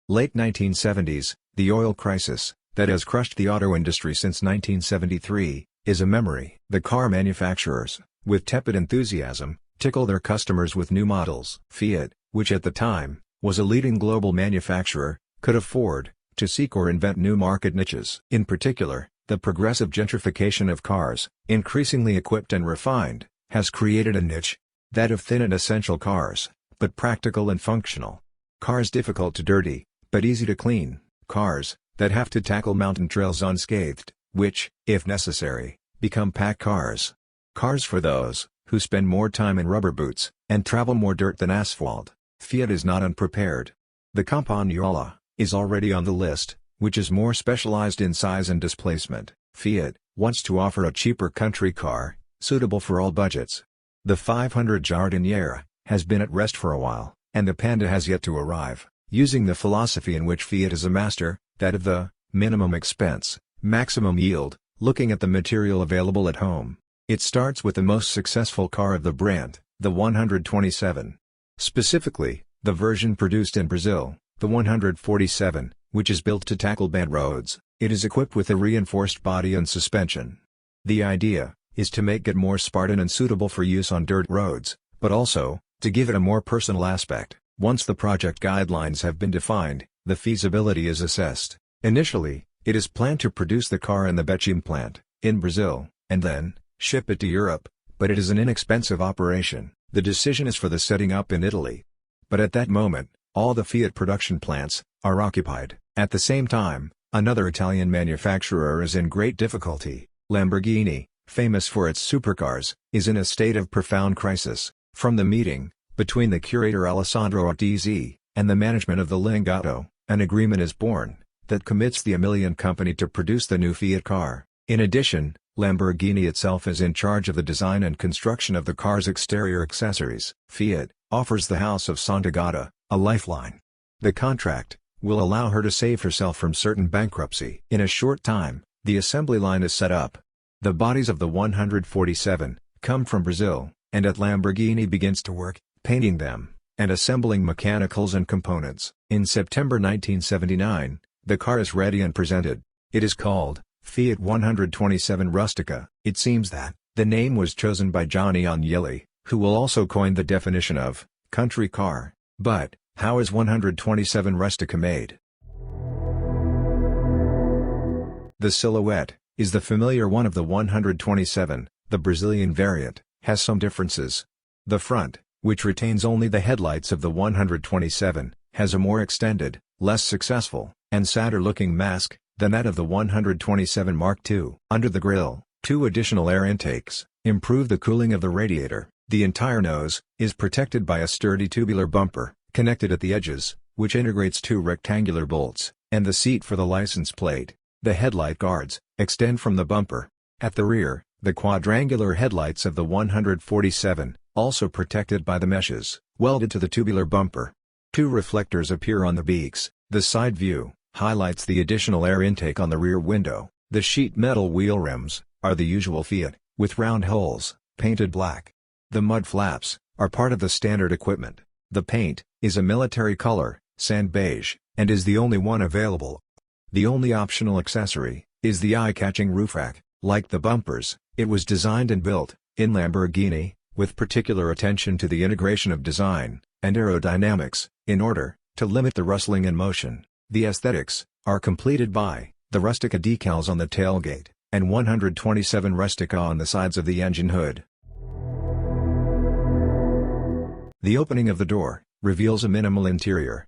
Late 1970s, the oil crisis, that has crushed the auto industry since 1973, is a memory. The car manufacturers, with tepid enthusiasm, tickle their customers with new models. Fiat, which at the time, was a leading global manufacturer, could afford to seek or invent new market niches. In particular, the progressive gentrification of cars, increasingly equipped and refined, has created a niche, that of thin and essential cars, but practical and functional. Cars difficult to dirty, but easy to clean. Cars that have to tackle mountain trails unscathed, which, if necessary, become pack cars. Cars for those who spend more time in rubber boots and travel more dirt than asphalt. Fiat is not unprepared. The Campagnola is already on the list, which is more specialized in size and displacement. Fiat wants to offer a cheaper country car, suitable for all budgets. The 500 Giardiniera has been at rest for a while, and the Panda has yet to arrive. Using the philosophy in which Fiat is a master, that of the minimum expense, maximum yield, looking at the material available at home. It starts with the most successful car of the brand, the 127. Specifically, the version produced in Brazil, the 147, which is built to tackle bad roads. It is equipped with a reinforced body and suspension. The idea is to make it more Spartan and suitable for use on dirt roads, but also to give it a more personal aspect. Once the project guidelines have been defined, the feasibility is assessed. Initially, it is planned to produce the car in the Betim plant, in Brazil, and then ship it to Europe, but it is an inexpensive operation. The decision is for the setting up in Italy. But at that moment, all the Fiat production plants are occupied. At the same time, another Italian manufacturer is in great difficulty. Lamborghini, famous for its supercars, is in a state of profound crisis. From the meeting between the curator Alessandro Artisi and the management of the Lingotto, an agreement is born that commits the Emilian company to produce the new Fiat car. In addition, Lamborghini itself is in charge of the design and construction of the car's exterior accessories. Fiat offers the House of Sant'Agata a lifeline. The contract will allow her to save herself from certain bankruptcy. In a short time, the assembly line is set up. The bodies of the 147 come from Brazil, and at Lamborghini begins to work, painting them, and assembling mechanicals and components. In September 1979, the car is ready and presented. It is called Fiat 127 Rustica. It seems that the name was chosen by Gianni Agnelli, who will also coin the definition of country car. But how is 127 Rustica made? The silhouette is the familiar one of the 127. The Brazilian variant has some differences. The front, which retains only the headlights of the 127, has a more extended, less successful, and sadder-looking mask than that of the 127 Mark II. Under the grille, two additional air intakes improve the cooling of the radiator. The entire nose is protected by a sturdy tubular bumper, connected at the edges, which integrates two rectangular bolts, and the seat for the license plate. The headlight guards extend from the bumper. At the rear, the quadrangular headlights of the 147, also protected by the meshes, welded to the tubular bumper. Two reflectors appear on the beaks. The side view highlights the additional air intake on the rear window. The sheet metal wheel rims are the usual Fiat, with round holes, painted black. The mud flaps are part of the standard equipment. The paint is a military color, sand beige, and is the only one available. The only optional accessory is the eye-catching roof rack. Like the bumpers, it was designed and built in Lamborghini, with particular attention to the integration of design and aerodynamics, in order to limit the rustling and motion. The aesthetics are completed by the Rustica decals on the tailgate, and 127 Rustica on the sides of the engine hood. The opening of the door reveals a minimal interior.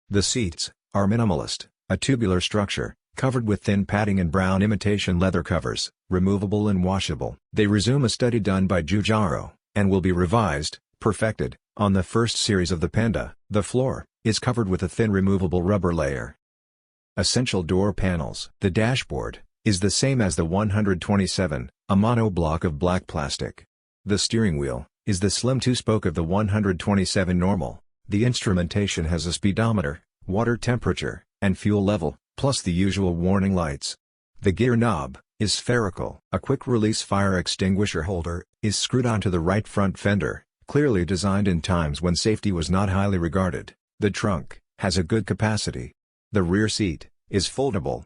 The seats are minimalist, a tubular structure, covered with thin padding and brown imitation leather covers, removable and washable. They resume a study done by Giugiaro, and will be revised, perfected, on the first series of the Panda. The floor is covered with a thin removable rubber layer. Essential door panels. The dashboard is the same as the 127, a monoblock of black plastic. The steering wheel is the slim two-spoke of the 127 normal. The instrumentation has a speedometer, water temperature, and fuel level, plus the usual warning lights. The gear knob is spherical. A quick-release fire extinguisher holder is screwed onto the right front fender, clearly designed in times when safety was not highly regarded. The trunk has a good capacity, The rear seat is foldable.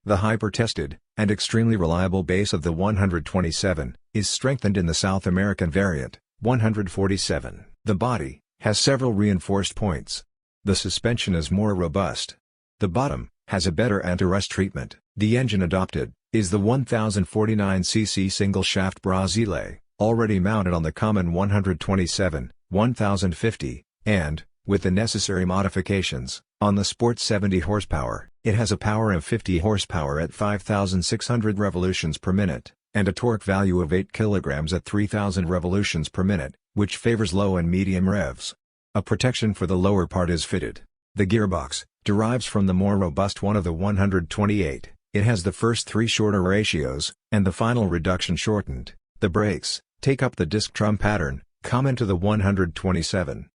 The hyper-tested and extremely reliable base of the 127 is strengthened in the South American variant, 147. The body has several reinforced points. The suspension is more robust. The bottom has a better anti-rust treatment. The engine adopted is the 1049cc single-shaft Brasile, already mounted on the common 127, 1050, and, with the necessary modifications, on the Sport 70 horsepower. It has a power of 50 horsepower at 5,600 revolutions per minute, and a torque value of 8 kg at 3,000 revolutions per minute, which favors low and medium revs. A protection for the lower part is fitted. The gearbox derives from the more robust one of the 128. It has the first three shorter ratios, and the final reduction shortened. The brakes take up the disc drum pattern, common to the 127.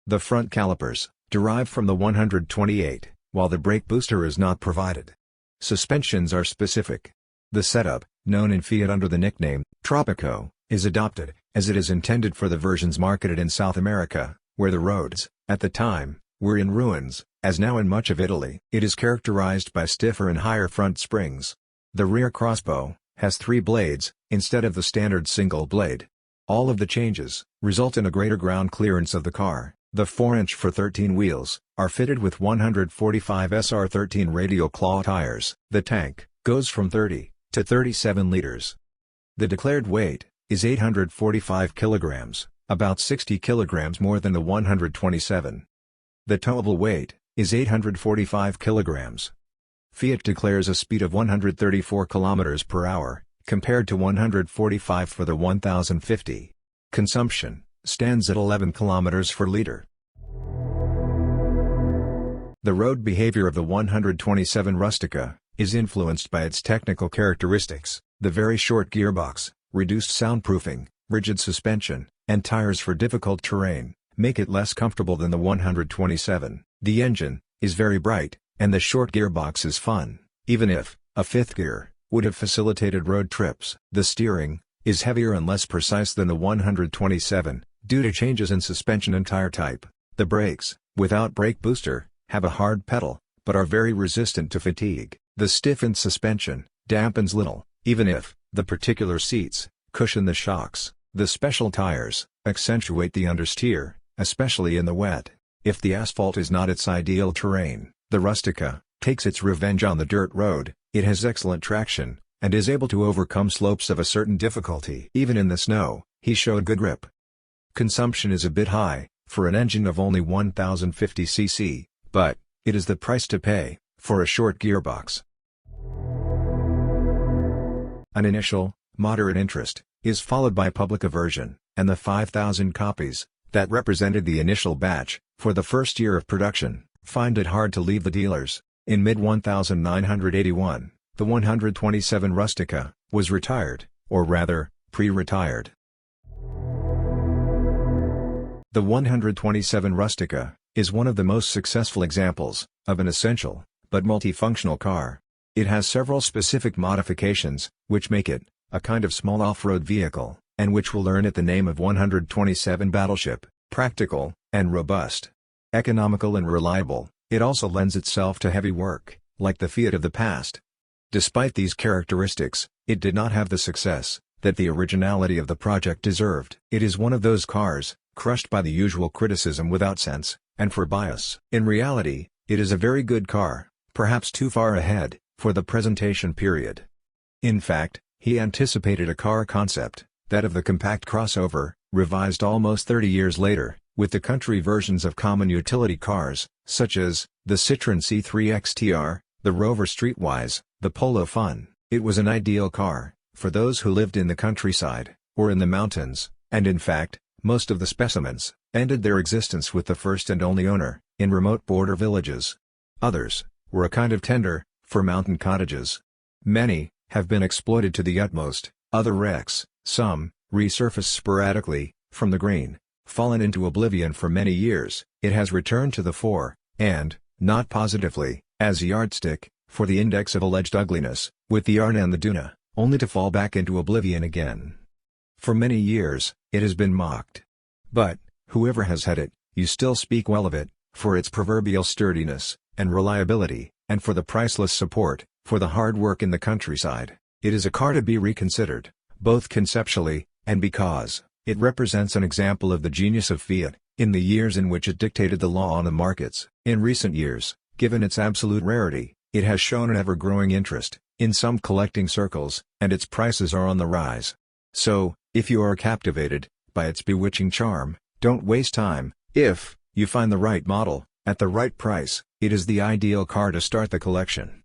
The front calipers derive from the 128, while the brake booster is not provided. Suspensions are specific. The setup, known in Fiat under the nickname Tropico, is adopted, as it is intended for the versions marketed in South America, where the roads, at the time, were in ruins, as now in much of Italy. It is characterized by stiffer and higher front springs. The rear crossbow has 3 blades, instead of the standard single blade. All of the changes result in a greater ground clearance of the car. The 4-inch for 13 wheels are fitted with 145 SR13 radial claw tires. The tank goes from 30 to 37 liters. The declared weight is 845 kilograms, about 60 kilograms more than the 127. The towable weight is 845 kilograms. Fiat declares a speed of 134 kilometers per hour, compared to 145 for the 1050. Consumption stands at 11 kilometers per liter. The road behavior of the 127 Rustica is influenced by its technical characteristics. The very short gearbox, reduced soundproofing, rigid suspension, and tires for difficult terrain make it less comfortable than the 127. The engine is very bright, and the short gearbox is fun, even if a fifth gear would have facilitated road trips. The steering is heavier and less precise than the 127, due to changes in suspension and tire type. The brakes, without brake booster, have a hard pedal, but are very resistant to fatigue. The stiffened suspension dampens little, even if the particular seats cushion the shocks. The special tires accentuate the understeer, especially in the wet. If the asphalt is not its ideal terrain, the Rustica takes its revenge on the dirt road. It has excellent traction, and is able to overcome slopes of a certain difficulty. Even in the snow, he showed good grip. Consumption is a bit high, for an engine of only 1050 cc, but it is the price to pay for a short gearbox. An initial, moderate interest is followed by public aversion, and the 5,000 copies that represented the initial batch for the first year of production find it hard to leave the dealers. In mid-1981, the 127 Rustica was retired, or rather, pre-retired. The 127 Rustica is one of the most successful examples of an essential but multifunctional car. It has several specific modifications, which make it a kind of small off-road vehicle, and which will earn it the name of 127 Battleship. Practical and robust, economical and reliable, it also lends itself to heavy work, like the Fiat of the past. Despite these characteristics, it did not have the success that the originality of the project deserved. It is one of those cars, crushed by the usual criticism without sense, and for bias. In reality, it is a very good car, perhaps too far ahead for the presentation period. In fact, he anticipated a car concept, that of the compact crossover, revised almost 30 years later, with the country versions of common utility cars, such as the Citroën C3 XTR, the Rover Streetwise, the Polo Fun. It was an ideal car for those who lived in the countryside, or in the mountains, and in fact, most of the specimens ended their existence with the first and only owner, in remote border villages. Others were a kind of tender for mountain cottages. Many have been exploited to the utmost, other wrecks, some resurfaced sporadically from the green, fallen into oblivion for many years. It has returned to the fore, and, not positively, as a yardstick for the index of alleged ugliness, with the Arna and the Duna, only to fall back into oblivion again. For many years, it has been mocked. But, whoever has had it, you still speak well of it, for its proverbial sturdiness and reliability, and for the priceless support for the hard work in the countryside. It is a car to be reconsidered, both conceptually, and because it represents an example of the genius of Fiat, in the years in which it dictated the law on the markets. In recent years, given its absolute rarity, it has shown an ever-growing interest in some collecting circles, and its prices are on the rise. So, if you are captivated by its bewitching charm, don't waste time. If you find the right model, at the right price, it is the ideal car to start the collection.